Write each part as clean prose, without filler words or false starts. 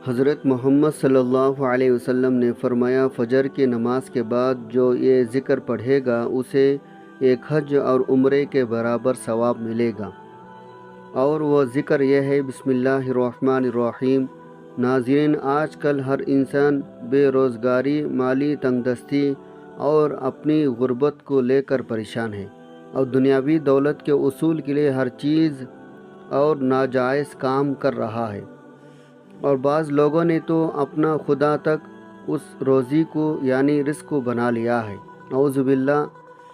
حضرت محمد صلی اللہ علیہ وسلم نے فرمایا، فجر کی نماز کے بعد جو یہ ذکر پڑھے گا اسے ایک حج اور عمرے کے برابر ثواب ملے گا، اور وہ ذکر یہ ہے، بسم اللہ الرحمن الرحیم۔ ناظرین، آج کل ہر انسان بے روزگاری، مالی تنگ دستی اور اپنی غربت کو لے کر پریشان ہے، اور دنیاوی دولت کے اصول کے لیے ہر چیز اور ناجائز کام کر رہا ہے، اور بعض لوگوں نے تو اپنا خدا تک اس روزی کو یعنی رزق کو بنا لیا ہے۔ نعوذ باللہ،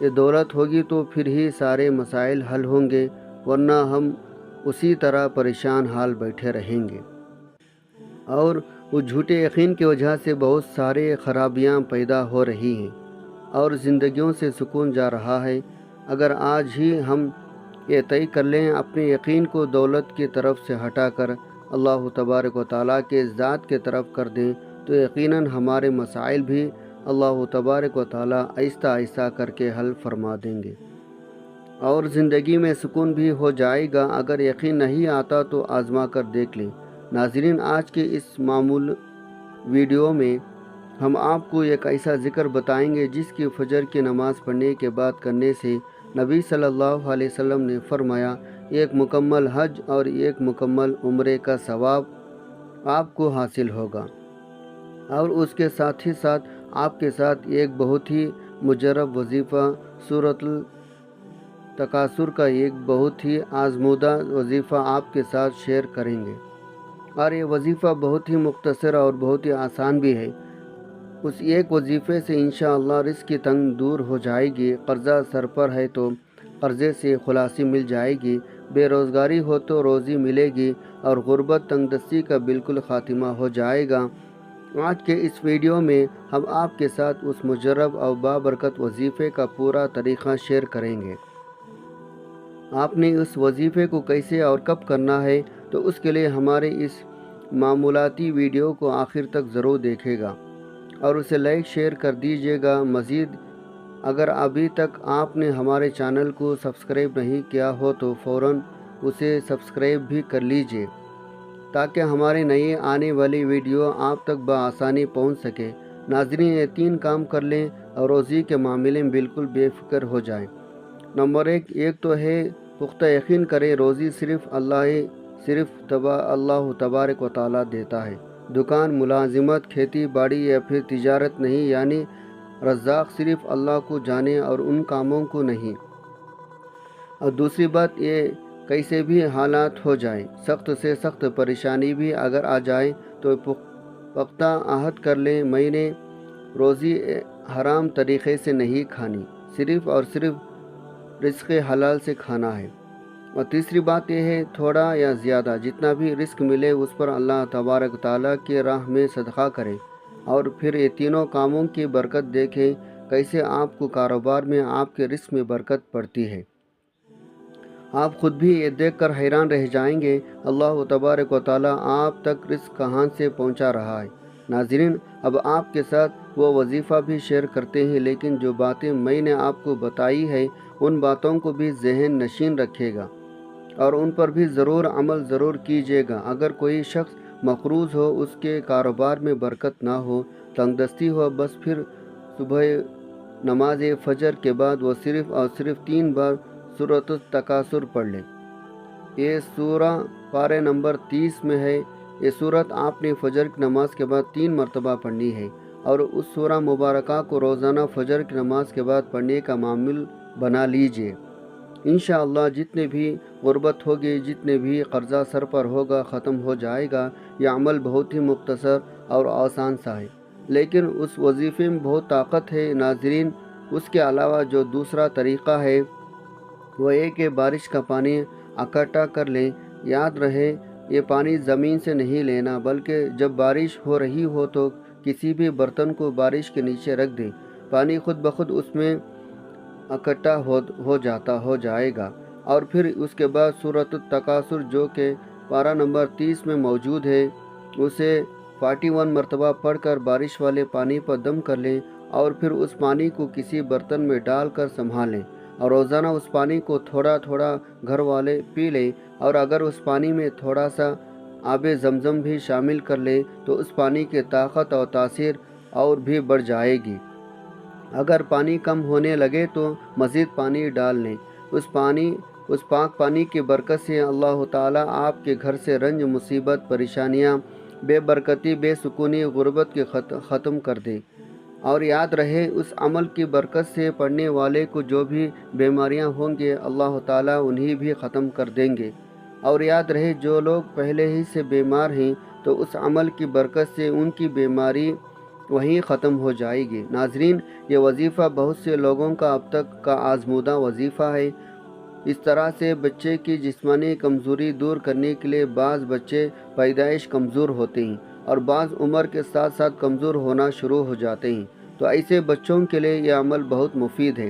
یہ دولت ہوگی تو پھر ہی سارے مسائل حل ہوں گے، ورنہ ہم اسی طرح پریشان حال بیٹھے رہیں گے، اور اس جھوٹے یقین کی وجہ سے بہت سارے خرابیاں پیدا ہو رہی ہیں اور زندگیوں سے سکون جا رہا ہے۔ اگر آج ہی ہم یہ طے کر لیں، اپنے یقین کو دولت کی طرف سے ہٹا کر اللہ تبارک و تعالیٰ کے ذات کی طرف کر دیں، تو یقیناً ہمارے مسائل بھی اللہ تبارک و تعالیٰ آہستہ آہستہ کر کے حل فرما دیں گے، اور زندگی میں سکون بھی ہو جائے گا۔ اگر یقین نہیں آتا تو آزما کر دیکھ لیں۔ ناظرین، آج کے اس معمول ویڈیو میں ہم آپ کو ایک ایسا ذکر بتائیں گے جس کی فجر کی نماز پڑھنے کے بعد کرنے سے نبی صلی اللہ علیہ وسلم نے فرمایا، ایک مکمل حج اور ایک مکمل عمرے کا ثواب آپ کو حاصل ہوگا، اور اس کے ساتھ ہی ساتھ آپ کے ساتھ ایک بہت ہی مجرب وظیفہ سورۃ التکاثر کا ایک بہت ہی آزمودہ وظیفہ آپ کے ساتھ شیئر کریں گے، اور یہ وظیفہ بہت ہی مختصر اور بہت ہی آسان بھی ہے۔ اس ایک وظیفے سے انشاءاللہ رزق کی تنگ دور ہو جائے گی، قرضہ سر پر ہے تو قرضے سے خلاصی مل جائے گی، بے روزگاری ہو تو روزی ملے گی، اور غربت تنگ دستی کا بالکل خاتمہ ہو جائے گا۔ آج کے اس ویڈیو میں ہم آپ کے ساتھ اس مجرب اور بابرکت وظیفے کا پورا طریقہ شیئر کریں گے۔ آپ نے اس وظیفے کو کیسے اور کب کرنا ہے، تو اس کے لیے ہمارے اس معمولاتی ویڈیو کو آخر تک ضرور دیکھے گا اور اسے لائک شیئر کر دیجیے گا۔ مزید اگر ابھی تک آپ نے ہمارے چینل کو سبسکرائب نہیں کیا ہو تو فوراً اسے سبسکرائب بھی کر لیجیے، تاکہ ہمارے نئے آنے والی ویڈیو آپ تک بآسانی پہنچ سکے۔ ناظرین، یہ 3 کام کر لیں اور روزی کے معاملے میں بالکل بے فکر ہو جائیں۔ نمبر 1 تو ہے پختہ یقین کریں، روزی صرف اللہ تبارک و تعالیٰ دیتا ہے۔ دکان، ملازمت، کھیتی باڑی یا پھر تجارت نہیں، یعنی رزاق صرف اللہ کو جانے اور ان کاموں کو نہیں۔ اور دوسری بات، یہ کیسے بھی حالات ہو جائیں، سخت سے سخت پریشانی بھی اگر آ جائے تو پختہ عہد کر لیں، میں نے روزی حرام طریقے سے نہیں کھانی، صرف اور صرف رزق حلال سے کھانا ہے۔ اور تیسری بات یہ ہے، تھوڑا یا زیادہ جتنا بھی رزق ملے اس پر اللہ تبارک تعالیٰ کی راہ میں صدقہ کریں، اور پھر یہ تینوں کاموں کی برکت دیکھیں، کیسے آپ کو کاروبار میں آپ کے رزق میں برکت پڑتی ہے۔ آپ خود بھی یہ دیکھ کر حیران رہ جائیں گے، اللہ تبارک و تعالیٰ آپ تک رزق کہاں سے پہنچا رہا ہے۔ ناظرین، اب آپ کے ساتھ وہ وظیفہ بھی شیئر کرتے ہیں، لیکن جو باتیں میں نے آپ کو بتائی ہے ان باتوں کو بھی ذہن نشین رکھے گا اور ان پر بھی ضرور عمل ضرور کیجیے گا۔ اگر کوئی شخص مقروض ہو، اس کے کاروبار میں برکت نہ ہو، تنگ دستی ہو، بس پھر صبح نماز فجر کے بعد وہ صرف اور صرف 3 بار سورۃ التکاثر پڑھ لے۔ یہ سورہ پارے نمبر 30 میں ہے۔ یہ سورت آپ نے فجر کی نماز کے بعد 3 مرتبہ پڑھنی ہے، اور اس سورہ مبارکہ کو روزانہ فجر کی نماز کے بعد پڑھنے کا معمول بنا لیجیے۔ انشاءاللہ جتنے بھی غربت ہوگی، جتنے بھی قرضہ سر پر ہوگا، ختم ہو جائے گا۔ یہ عمل بہت ہی مختصر اور آسان سا ہے، لیکن اس وظیفے میں بہت طاقت ہے۔ ناظرین، اس کے علاوہ جو دوسرا طریقہ ہے وہ یہ کہ بارش کا پانی اکٹھا کر لیں۔ یاد رہے، یہ پانی زمین سے نہیں لینا، بلکہ جب بارش ہو رہی ہو تو کسی بھی برتن کو بارش کے نیچے رکھ دیں، پانی خود بخود اس میں اکٹھا ہو جائے گا، اور پھر اس کے بعد سورۃ التکاثر جو کہ پارہ نمبر 30 میں موجود ہے، اسے 41 مرتبہ پڑھ کر بارش والے پانی پر دم کر لیں، اور پھر اس پانی کو کسی برتن میں ڈال کر سنبھالیں، اور روزانہ اس پانی کو تھوڑا تھوڑا گھر والے پی لیں، اور اگر اس پانی میں تھوڑا سا آب زمزم بھی شامل کر لے تو اس پانی کی طاقت اور تاثیر اور بھی بڑھ جائے گی۔ اگر پانی کم ہونے لگے تو مزید پانی ڈال لیں۔ اس پاک پانی کی برکت سے اللہ تعالیٰ آپ کے گھر سے رنج، مصیبت، پریشانیاں، بے برکتی، بے سکونی، غربت کے ختم کر دے۔ اور یاد رہے، اس عمل کی برکت سے پڑھنے والے کو جو بھی بیماریاں ہوں گے اللہ تعالیٰ انہیں بھی ختم کر دیں گے۔ اور یاد رہے، جو لوگ پہلے ہی سے بیمار ہیں تو اس عمل کی برکت سے ان کی بیماری وہیں ختم ہو جائے گی۔ ناظرین، یہ وظیفہ بہت سے لوگوں کا اب تک کا آزمودہ وظیفہ ہے۔ اس طرح سے بچے کی جسمانی کمزوری دور کرنے کے لیے بعض بچے پیدائش کمزور ہوتے ہیں اور بعض عمر کے ساتھ ساتھ کمزور ہونا شروع ہو جاتے ہیں، تو ایسے بچوں کے لیے یہ عمل بہت مفید ہے۔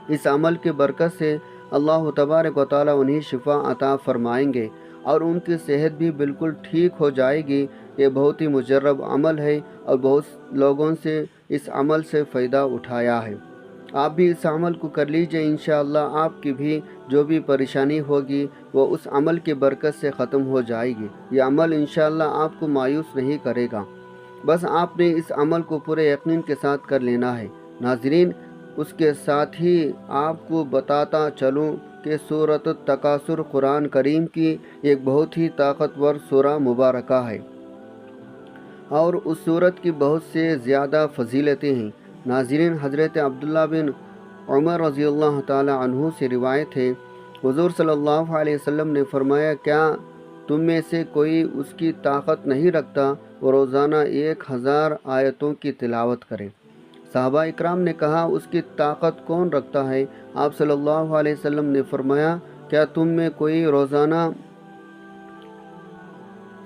اس عمل کی برکت سے اللہ تبارک و تعالیٰ انہیں شفا عطا فرمائیں گے اور ان کی صحت بھی بالکل ٹھیک ہو جائے گی۔ یہ بہت ہی مجرب عمل ہے اور بہت لوگوں سے اس عمل سے فائدہ اٹھایا ہے۔ آپ بھی اس عمل کو کر لیجئے، انشاءاللہ آپ کی بھی جو بھی پریشانی ہوگی وہ اس عمل کی برکت سے ختم ہو جائے گی۔ یہ عمل انشاءاللہ آپ کو مایوس نہیں کرے گا، بس آپ نے اس عمل کو پورے یقین کے ساتھ کر لینا ہے۔ ناظرین، اس کے ساتھ ہی آپ کو بتاتا چلوں کہ سورۃ التکاثر قرآن کریم کی ایک بہت ہی طاقتور سورہ مبارکہ ہے اور اس سورت کی بہت سے زیادہ فضیلتیں ہیں۔ ناظرین، حضرت عبداللہ بن عمر رضی اللہ تعالی عنہ سے روایت ہے، حضور صلی اللہ علیہ وسلم نے فرمایا، کیا تم میں سے کوئی اس کی طاقت نہیں رکھتا وہ روزانہ 1000 آیتوں کی تلاوت کرے؟ صحابہ اکرام نے کہا، اس کی طاقت کون رکھتا ہے؟ آپ صلی اللہ علیہ وسلم نے فرمایا، کیا تم میں کوئی روزانہ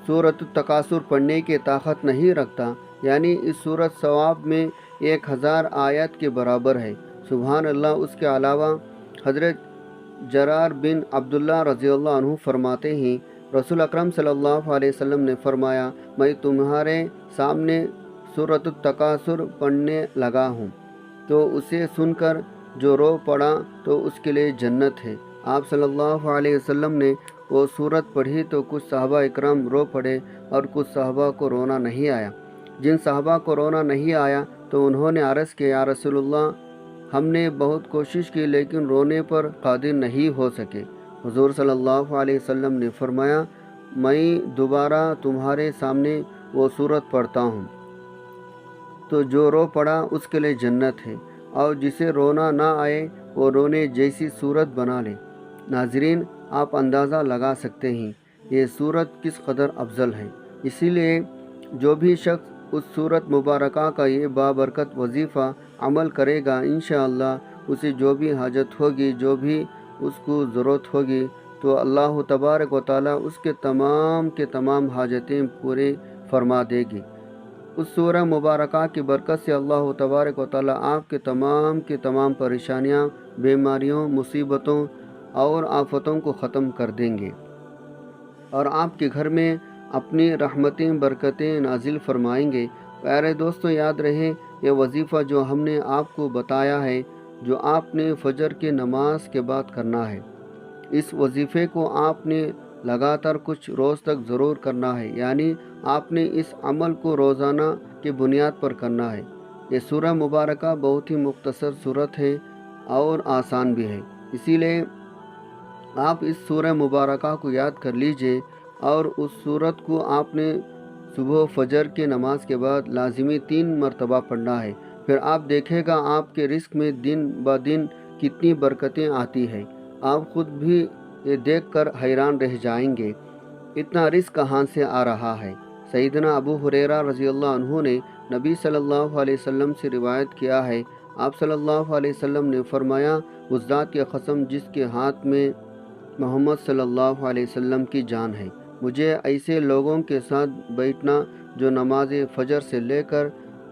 سورۃ التکاثر پڑھنے کی طاقت نہیں رکھتا؟ یعنی اس سورت ثواب میں 1000 آیت کے برابر ہے۔ سبحان اللہ۔ اس کے علاوہ حضرت جرار بن عبداللہ رضی اللہ عنہ فرماتے ہیں، رسول اکرم صلی اللہ علیہ وسلم نے فرمایا، میں تمہارے سامنے سورۃ التکاثر پڑھنے لگا ہوں، تو اسے سن کر جو رو پڑا تو اس کے لیے جنت ہے۔ آپ صلی اللہ علیہ وسلم نے وہ سورت پڑھی تو کچھ صحابہ اکرام رو پڑے اور کچھ صحابہ کو رونا نہیں آیا۔ جن صحابہ کو رونا نہیں آیا تو انہوں نے عرض کیا، یا رسول اللہ، ہم نے بہت کوشش کی لیکن رونے پر قادر نہیں ہو سکے۔ حضور صلی اللہ علیہ وسلم نے فرمایا، میں دوبارہ تمہارے سامنے وہ سورت پڑھتا ہوں تو جو رو پڑا اس کے لیے جنت ہے، اور جسے رونا نہ آئے وہ رونے جیسی صورت بنا لے۔ ناظرین، آپ اندازہ لگا سکتے ہیں یہ صورت کس قدر افضل ہے۔ اسی لیے جو بھی شخص اس صورت مبارکہ کا یہ بابرکت وظیفہ عمل کرے گا، انشاءاللہ اسے جو بھی حاجت ہوگی، جو بھی اس کو ضرورت ہوگی، تو اللہ تبارک و تعالیٰ اس کے تمام حاجتیں پورے فرما دے گی۔ اس سورہ مبارکہ کی برکت سے اللہ تبارک و تعالیٰ آپ کے تمام پریشانیاں، بیماریوں، مصیبتوں اور آفتوں کو ختم کر دیں گے اور آپ کے گھر میں اپنی رحمتیں، برکتیں نازل فرمائیں گے۔ پیارے دوستو، یاد رہے، یہ وظیفہ جو ہم نے آپ کو بتایا ہے، جو آپ نے فجر کی نماز کے بعد کرنا ہے، اس وظیفے کو آپ نے لگاتار کچھ روز تک ضرور کرنا ہے، یعنی آپ نے اس عمل کو روزانہ کی بنیاد پر کرنا ہے۔ یہ سورہ مبارکہ بہت ہی مختصر صورت ہے اور آسان بھی ہے، اسی لیے آپ اس سورہ مبارکہ کو یاد کر لیجئے اور اس سورت کو آپ نے صبح فجر کی نماز کے بعد لازمی 3 مرتبہ پڑھنا ہے۔ پھر آپ دیکھے گا آپ کے رزق میں دن بہ دن کتنی برکتیں آتی ہیں۔ آپ خود بھی یہ دیکھ کر حیران رہ جائیں گے، اتنا رزق کہاں سے آ رہا ہے۔ سیدنا ابو ہریرہ رضی اللہ عنہ نے نبی صلی اللہ علیہ وسلم سے روایت کیا ہے، آپ صلی اللہ علیہ وسلم نے فرمایا، اس ذات کی قسم جس کے ہاتھ میں محمد صلی اللہ علیہ وسلم کی جان ہے، مجھے ایسے لوگوں کے ساتھ بیٹھنا جو نماز فجر سے لے کر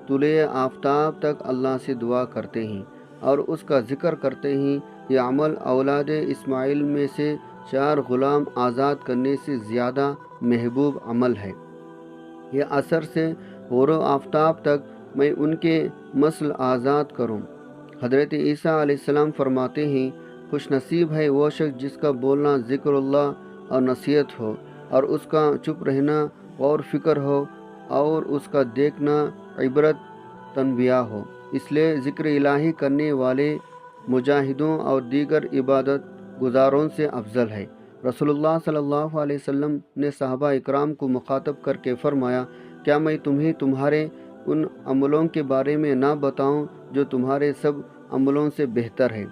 طلوع آفتاب تک اللہ سے دعا کرتے ہیں اور اس کا ذکر کرتے ہیں، یہ عمل اولاد اسماعیل میں سے 4 غلام آزاد کرنے سے زیادہ محبوب عمل ہے۔ یہ عصر سے غروب آفتاب تک میں ان کے مسل آزاد کروں۔ حضرت عیسیٰ علیہ السلام فرماتے ہیں، خوش نصیب ہے وہ شخص جس کا بولنا ذکر اللہ اور نصیحت ہو، اور اس کا چپ رہنا اور فکر ہو اور اس کا دیکھنا عبرت تنبیہ ہو۔ اس لیے ذکر الہی کرنے والے مجاہدوں اور دیگر عبادت گزاروں سے افضل ہے۔ رسول اللہ صلی اللہ علیہ وسلم نے صحابہ اکرام کو مخاطب کر کے فرمایا، کیا میں تمہیں تمہارے ان عملوں کے بارے میں نہ بتاؤں جو تمہارے سب عملوں سے بہتر ہے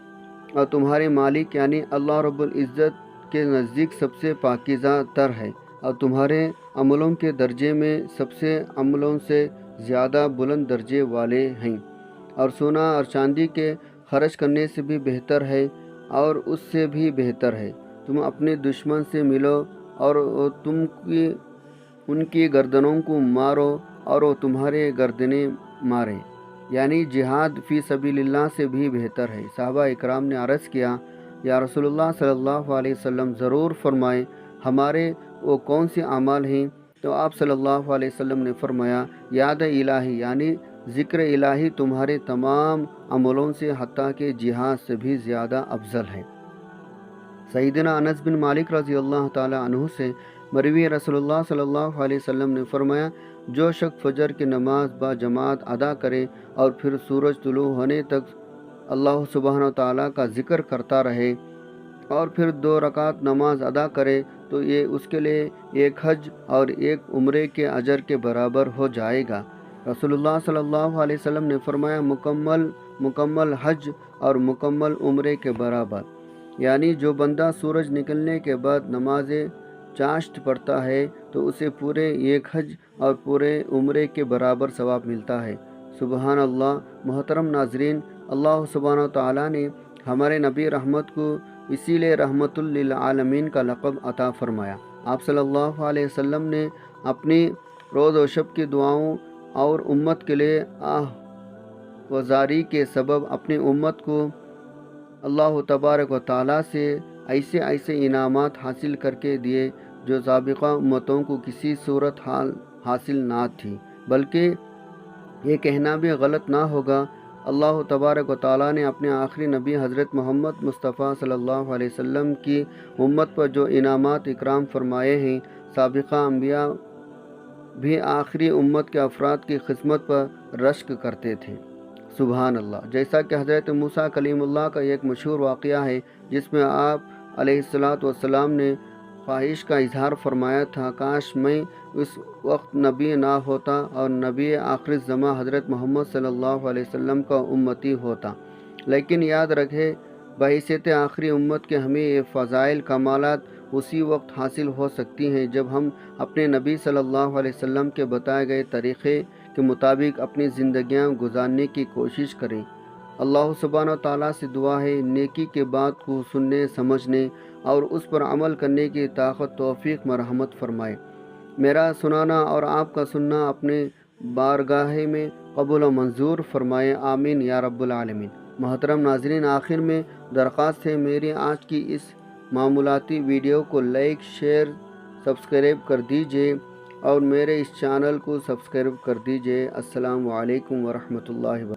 اور تمہارے مالک یعنی اللہ رب العزت کے نزدیک سب سے پاکیزہ تر ہے اور تمہارے عملوں کے درجے میں سب سے عملوں سے زیادہ بلند درجے والے ہیں، اور سونا اور چاندی کے خرچ کرنے سے بھی بہتر ہے اور اس سے بھی بہتر ہے تم اپنے دشمن سے ملو اور تم ان کی گردنوں کو مارو اور وہ تمہارے گردنیں مارے، یعنی جہاد فی سبیل اللہ سے بھی بہتر ہے۔ صحابہ اکرام نے عرض کیا، یا رسول اللہ صلی اللہ علیہ وسلم ضرور فرمائیں ہمارے وہ کون سے اعمال ہیں؟ تو آپ صلی اللہ علیہ وسلم نے فرمایا، یاد الہی یعنی ذکر الہی تمہارے تمام عملوں سے حتیٰ کہ جہاد سے بھی زیادہ افضل ہے۔ سیدنا انس بن مالک رضی اللہ تعالی عنہ سے مروی رسول اللہ صلی اللہ علیہ وسلم نے فرمایا، جو شخص فجر کی نماز با جماعت ادا کرے اور پھر سورج طلوع ہونے تک اللہ سبحانہ و تعالیٰ کا ذکر کرتا رہے اور پھر 2 رکعت نماز ادا کرے تو یہ اس کے لیے ایک حج اور ایک عمرے کے اجر کے برابر ہو جائے گا۔ رسول اللہ صلی اللہ علیہ وسلم نے فرمایا، مکمل حج اور مکمل عمرے کے برابر، یعنی جو بندہ سورج نکلنے کے بعد نماز چاشت پڑھتا ہے تو اسے پورے ایک حج اور پورے عمرے کے برابر ثواب ملتا ہے۔ سبحان اللہ۔ محترم ناظرین، اللہ سبحانہ تعالیٰ نے ہمارے نبی رحمت کو اسی لیے رحمت للعالمین کا لقب عطا فرمایا۔ آپ صلی اللہ علیہ وسلم نے اپنی روز و شب کی دعاؤں اور امت کے لیے وزاری کے سبب اپنی امت کو اللہ تبارک و تعالیٰ سے ایسے انعامات حاصل کر کے دیے جو سابقہ امتوں کو کسی صورت حال حاصل نہ تھی، بلکہ یہ کہنا بھی غلط نہ ہوگا، اللہ تبارک و تعالیٰ نے اپنے آخری نبی حضرت محمد مصطفیٰ صلی اللہ علیہ وسلم کی امت پر جو انعامات اکرام فرمائے ہیں، سابقہ انبیاء بھی آخری امت کے افراد کی خدمت پر رشک کرتے تھے۔ سبحان اللہ۔ جیسا کہ حضرت موسیٰ کلیم اللہ کا ایک مشہور واقعہ ہے جس میں آپ علیہ السلام نے خواہش کا اظہار فرمایا تھا، کاش میں اس وقت نبی نہ ہوتا اور نبی آخر الزماں حضرت محمد صلی اللہ علیہ وسلم کا امتی ہوتا۔ لیکن یاد رکھے، بحیثیت آخری امت کے ہمیں یہ فضائل کمالات اسی وقت حاصل ہو سکتی ہیں جب ہم اپنے نبی صلی اللہ علیہ وسلم کے بتائے گئے طریقے کے مطابق اپنی زندگیاں گزارنے کی کوشش کریں۔ اللہ سبحانہ تعالیٰ سے دعا ہے نیکی کے بات کو سننے، سمجھنے اور اس پر عمل کرنے کی طاقت توفیق مرحمت فرمائے۔ میرا سنانا اور آپ کا سننا اپنے بارگاہ میں قبول و منظور فرمائے، آمین یا رب العالمین۔ محترم ناظرین، آخر میں درخواست ہے میری آج کی اس معمولاتی ویڈیو کو لائک، شیئر، سبسکرائب کر دیجئے اور میرے اس چینل کو سبسکرائب کر دیجئے۔ السلام علیکم ورحمۃ اللہ وبرکاتہ۔